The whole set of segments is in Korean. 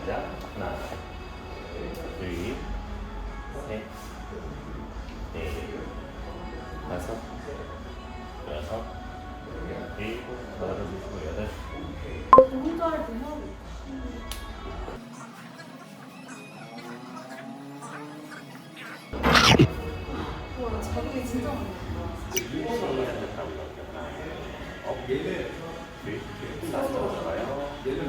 시작. 하나, 둘, 셋, 넷, 다섯, 여섯, 일곱, 여덟. 혼자 할 때 해야 돼. 와, 자극이 진짜 많이 얘는 좋아요. 얘는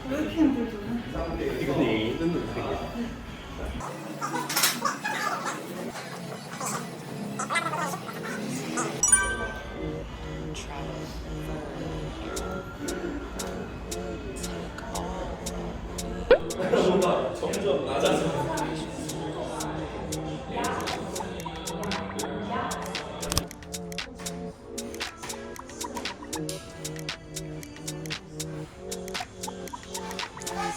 왜 이렇게 힘들죠? 이건 있는 놈이야. 뭔가 점점 낮아져.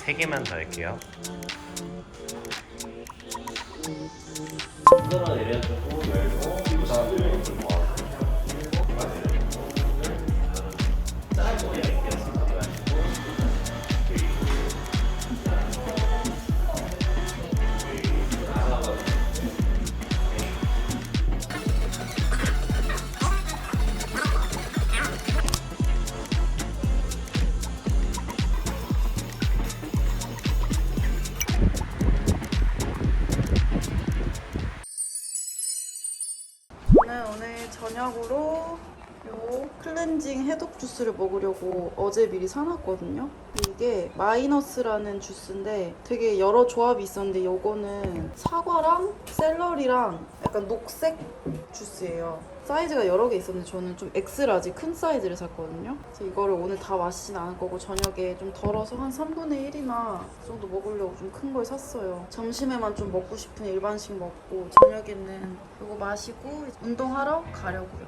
세 개만 더 할게요. 흔들어 내려주고 열고 그 다음에 짜고 열게요. 저는 오늘 저녁으로 요 클렌징 해독 주스를 먹으려고 어제 미리 사놨거든요. 이게 마이너스라는 주스인데 되게 여러 조합이 있었는데 요거는 사과랑 샐러리랑 약간 녹색 주스예요. 사이즈가 여러 개 있었는데 저는 좀 엑스라지 큰 사이즈를 샀거든요. 그래서 이거를 오늘 다 마시진 않을 거고 저녁에 좀 덜어서 한 3분의 1이나 그 정도 먹으려고 좀 큰 걸 샀어요. 점심에만 좀 먹고 싶은 일반식 먹고 저녁에는 이거 마시고 운동하러 가려고요.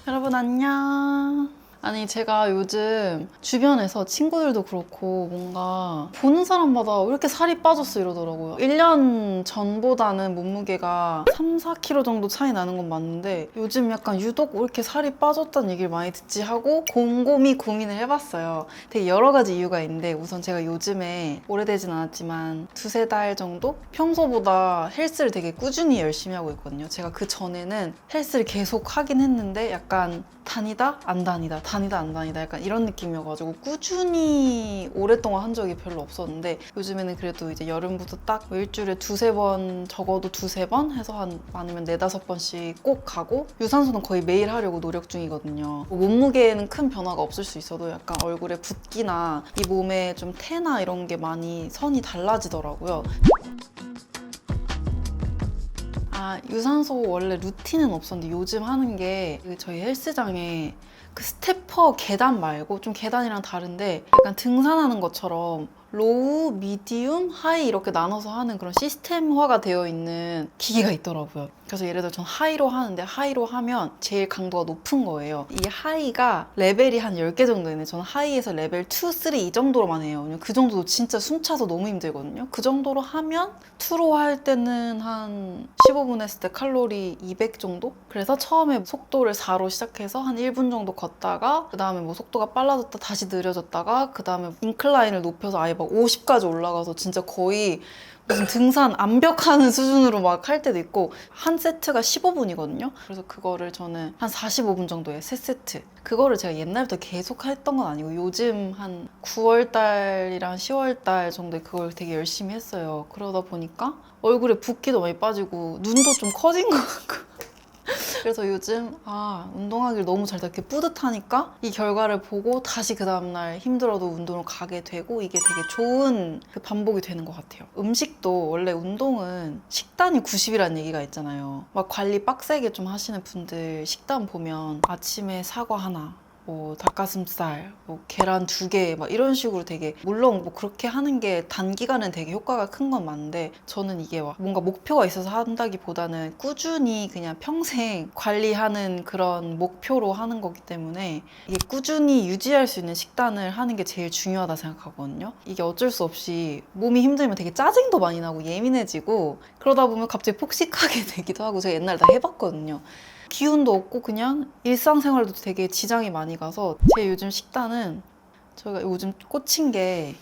여러분 안녕. 아니 제가 요즘 주변에서 친구들도 그렇고 뭔가 보는 사람마다 왜 이렇게 살이 빠졌어 이러더라고요. 1년 전보다는 몸무게가 3, 4kg 정도 차이 나는 건 맞는데 요즘 약간 유독 왜 이렇게 살이 빠졌다는 얘기를 많이 듣지 하고 곰곰이 고민을 해봤어요. 되게 여러 가지 이유가 있는데 우선 제가 요즘에 오래되진 않았지만 두세 달 정도 평소보다 헬스를 되게 꾸준히 열심히 하고 있거든요. 제가 그 전에는 헬스를 계속 하긴 했는데 약간 다니다 안 다니다 다니다 안 다니다 약간 이런 느낌이어가지고 꾸준히 오랫동안 한 적이 별로 없었는데 요즘에는 그래도 이제 여름부터 딱 일주일에 두세 번 적어도 두세 번 해서 한 많으면 네다섯 번씩 꼭 가고 유산소는 거의 매일 하려고 노력 중이거든요. 몸무게에는 큰 변화가 없을 수 있어도 약간 얼굴에 붓기나 이 몸에 좀 태나 이런 게 많이 선이 달라지더라고요. 유산소 원래 루틴은 없었는데 요즘 하는 게 저희 헬스장에 그 스태퍼 계단 말고 좀 계단이랑 다른데 약간 등산하는 것처럼 로우, 미디움, 하이 이렇게 나눠서 하는 그런 시스템화가 되어 있는 기기가 있더라고요. 그래서 예를 들어 전 하이로 하는데 하이로 하면 제일 강도가 높은 거예요. 이 하이가 레벨이 한 10개 정도 있는데 저는 하이에서 레벨 2, 3 이 정도로만 해요. 왜냐면 그 정도도 진짜 숨 차서 너무 힘들거든요. 그 정도로 하면 2로 할 때는 한 15분 했을 때 칼로리 200 정도? 그래서 처음에 속도를 4로 시작해서 한 1분 정도 걷다가 그 다음에 뭐 속도가 빨라졌다 다시 느려졌다가 그 다음에 인클라인을 높여서 아예 막 50까지 올라가서 진짜 거의 무슨 등산 암벽하는 수준으로 막 할 때도 있고 한 세트가 15분이거든요. 그래서 그거를 저는 한 45분 정도에 3세트. 그거를 제가 옛날부터 계속 했던 건 아니고 요즘 한 9월달이랑 10월달 정도에 그걸 되게 열심히 했어요. 그러다 보니까 얼굴에 붓기도 많이 빠지고 눈도 좀 커진 것 같고 그래서 요즘 운동하기를 너무 잘 돼. 이렇게 뿌듯하니까 이 결과를 보고 다시 그 다음날 힘들어도 운동을 가게 되고 이게 되게 좋은 그 반복이 되는 것 같아요. 음식도 원래 운동은 식단이 90이라는 얘기가 있잖아요. 막 관리 빡세게 좀 하시는 분들 식단 보면 아침에 사과 하나 뭐 닭가슴살, 뭐 계란 2개 막 이런 식으로 되게 물론 뭐 그렇게 하는 게 단기간은 되게 효과가 큰 건 맞는데 저는 이게 막 뭔가 목표가 있어서 한다기보다는 꾸준히 그냥 평생 관리하는 그런 목표로 하는 거기 때문에 이게 꾸준히 유지할 수 있는 식단을 하는 게 제일 중요하다 생각하거든요. 이게 어쩔 수 없이 몸이 힘들면 되게 짜증도 많이 나고 예민해지고 그러다 보면 갑자기 폭식하게 되기도 하고 제가 옛날에 다 해봤거든요. 기운도 없고 그냥 일상생활도 되게 지장이 많이 가서 제 요즘 식단은 제가 요즘 꽂힌 게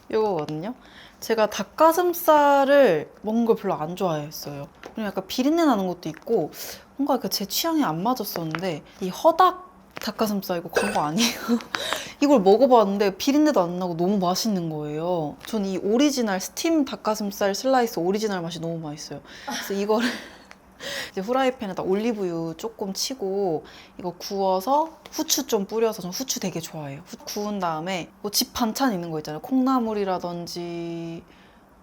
이거거든요. 제가 닭가슴살을 먹는 걸 별로 안 좋아했어요. 그냥 약간 비린내 나는 것도 있고 뭔가 제 취향에 안 맞았었는데 이 허닭 닭가슴살 이거 광고 아니에요? 이걸 먹어봤는데 비린내도 안 나고 너무 맛있는 거예요. 전 이 오리지널 스팀 닭가슴살 슬라이스 오리지널 맛이 너무 맛있어요. 그래서 이거를 이제 후라이팬에다 올리브유 조금 치고 이거 구워서 후추 좀 뿌려서 전 후추 되게 좋아해요. 구운 다음에 뭐 집 반찬 있는 거 있잖아요. 콩나물이라든지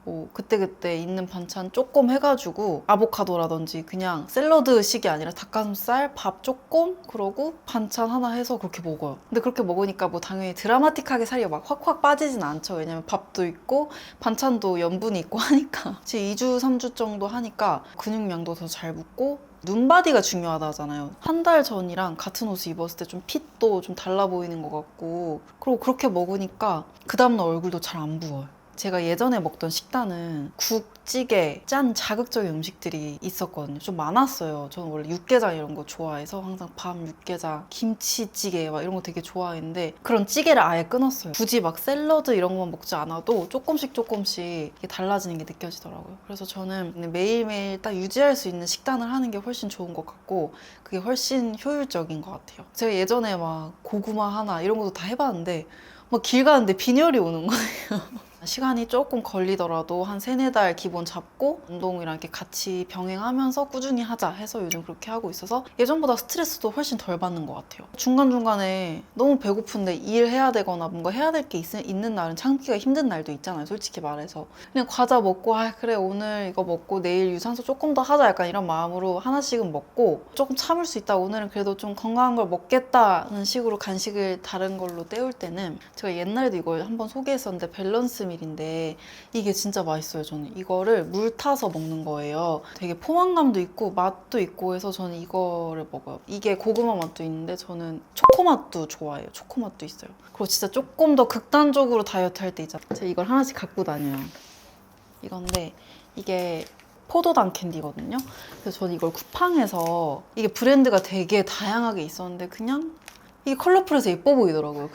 뭐 그때그때 있는 반찬 조금 해가지고 아보카도라든지 그냥 샐러드식이 아니라 닭가슴살, 밥 조금 그러고 반찬 하나 해서 그렇게 먹어요. 근데 그렇게 먹으니까 뭐 당연히 드라마틱하게 살이 막 확확 빠지진 않죠. 왜냐면 밥도 있고 반찬도 염분이 있고 하니까 지금 2주, 3주 정도 하니까 근육량도 더 잘 붙고 눈바디가 중요하다 하잖아요. 한 달 전이랑 같은 옷을 입었을 때 좀 핏도 좀 달라 보이는 것 같고 그리고 그렇게 먹으니까 그 다음날 얼굴도 잘 안 부어요. 제가 예전에 먹던 식단은 국, 찌개, 짠 자극적인 음식들이 있었거든요. 좀 많았어요. 저는 원래 육개장 이런 거 좋아해서 항상 밥, 육개장, 김치찌개 막 이런 거 되게 좋아했는데 그런 찌개를 아예 끊었어요. 굳이 막 샐러드 이런 것만 먹지 않아도 조금씩 이게 달라지는 게 느껴지더라고요. 그래서 저는 매일매일 딱 유지할 수 있는 식단을 하는 게 훨씬 좋은 것 같고 그게 훨씬 효율적인 것 같아요. 제가 예전에 막 고구마 하나 이런 것도 다 해봤는데 막 길 가는데 빈혈이 오는 거예요. 시간이 조금 걸리더라도 한 3-4달 기본 잡고 운동이랑 이렇게 같이 병행하면서 꾸준히 하자 해서 요즘 그렇게 하고 있어서 예전보다 스트레스도 훨씬 덜 받는 것 같아요. 중간중간에 너무 배고픈데 일해야 되거나 뭔가 해야 될 게 있는 날은 참기가 힘든 날도 있잖아요. 솔직히 말해서 그냥 과자 먹고 그래 오늘 이거 먹고 내일 유산소 조금 더 하자 약간 이런 마음으로 하나씩은 먹고 조금 참을 수 있다 오늘은 그래도 좀 건강한 걸 먹겠다는 식으로 간식을 다른 걸로 때울 때는 제가 옛날에도 이걸 한번 소개했었는데 밸런스 밀인데 이게 진짜 맛있어요. 저는 이거를 물 타서 먹는 거예요. 되게 포만감도 있고 맛도 있고 해서 저는 이거를 먹어요. 이게 고구마 맛도 있는데 저는 초코맛도 좋아해요. 초코맛도 있어요. 그리고 진짜 조금 더 극단적으로 다이어트 할 때 있잖아요. 제가 이걸 하나씩 갖고 다녀요. 이건데 이게 포도당 캔디거든요. 그래서 저는 이걸 쿠팡에서 이게 브랜드가 되게 다양하게 있었는데 그냥 이게 컬러풀해서 예뻐 보이더라고요.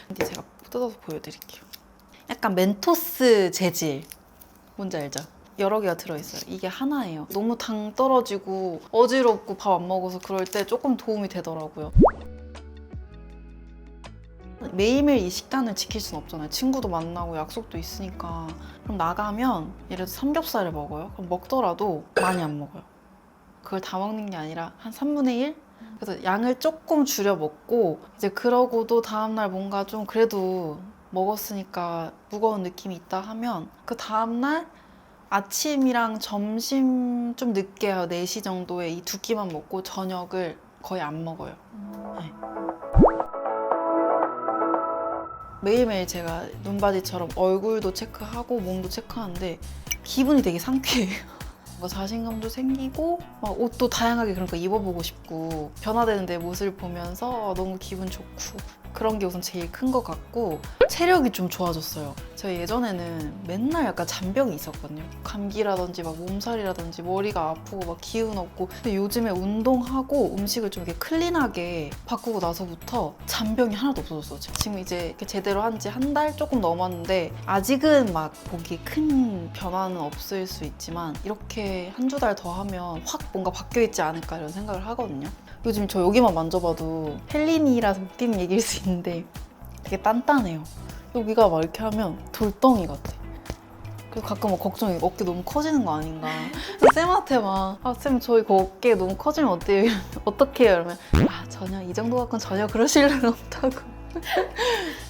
근데 제가 뜯어서 보여드릴게요. 약간 멘토스 재질 뭔지 알죠? 여러 개가 들어있어요. 이게 하나예요. 너무 당 떨어지고 어지럽고 밥 안 먹어서 그럴 때 조금 도움이 되더라고요. 매일매일 이 식단을 지킬 순 없잖아요. 친구도 만나고 약속도 있으니까. 그럼 나가면 예를 들어 삼겹살을 먹어요. 그럼 먹더라도 많이 안 먹어요. 그걸 다 먹는 게 아니라 한 3분의 1? 그래서 양을 조금 줄여 먹고 이제 그러고도 다음날 뭔가 좀 그래도 먹었으니까 무거운 느낌이 있다 하면 그 다음날 아침이랑 점심 좀 늦게 4시 정도에 이 2끼만 먹고 저녁을 거의 안 먹어요. 네. 매일매일 제가 눈바디처럼 얼굴도 체크하고 몸도 체크하는데 기분이 되게 상쾌해요. 자신감도 생기고 막 옷도 다양하게 그러니까 입어보고 싶고 변화되는 내 모습을 보면서 너무 기분 좋고 그런 게 우선 제일 큰 것 같고 체력이 좀 좋아졌어요. 제가 예전에는 맨날 약간 잔병이 있었거든요. 감기라든지 막 몸살이라든지 머리가 아프고 막 기운 없고 근데 요즘에 운동하고 음식을 좀 이렇게 클린하게 바꾸고 나서부터 잔병이 하나도 없어졌어요. 지금 이제 이렇게 제대로 한 지 한 달 조금 넘었는데 아직은 막 보기 큰 변화는 없을 수 있지만 이렇게 1-2달 더 하면 확 뭔가 바뀌어있지 않을까 이런 생각을 하거든요. 요즘 저 여기만 만져봐도 펠리니라서 웃기는 얘기일 수 있는데 되게 단단해요. 여기가 막 이렇게 하면 돌덩이 같아. 그래서 가끔 막 걱정해. 어깨 너무 커지는 거 아닌가. 쌤한테 막 쌤 저 이거 어깨 너무 커지면 어때요? 어떡해요? 이러면 전혀 이 정도 갖고는 전혀 그러실 일은 없다고.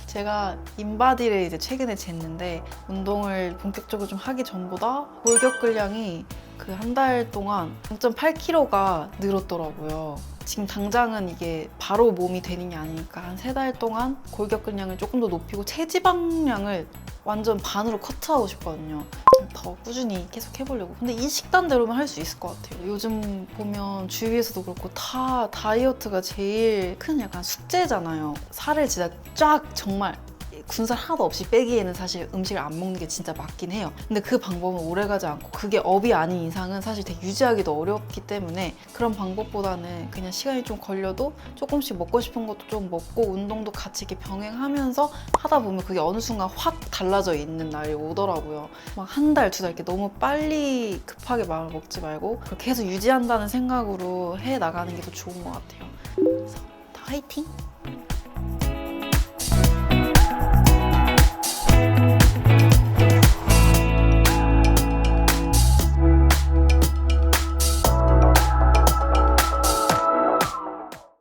제가 인바디를 이제 최근에 쟀는데 운동을 본격적으로 좀 하기 전보다 골격근량이 그 한 달 동안 0.8kg가 늘었더라고요. 지금 당장은 이게 바로 몸이 되는 게 아니니까 한 3달 동안 골격근량을 조금 더 높이고 체지방량을 완전 반으로 커트하고 싶거든요. 더 꾸준히 계속 해보려고. 근데 이 식단대로면 할 수 있을 것 같아요. 요즘 보면 주위에서도 그렇고 다 다이어트가 제일 큰 약간 숙제잖아요. 살을 진짜 쫙 정말 군살 하나도 없이 빼기에는 사실 음식을 안 먹는 게 진짜 맞긴 해요. 근데 그 방법은 오래가지 않고 그게 업이 아닌 이상은 사실 되게 유지하기도 어렵기 때문에 그런 방법보다는 그냥 시간이 좀 걸려도 조금씩 먹고 싶은 것도 좀 먹고 운동도 같이 이렇게 병행하면서 하다 보면 그게 어느 순간 확 달라져 있는 날이 오더라고요. 막 한 달, 2달 이렇게 너무 빨리 급하게 마음을 먹지 말고 그렇게 해서 유지한다는 생각으로 해 나가는 게 더 좋은 것 같아요. 그래서 다 화이팅!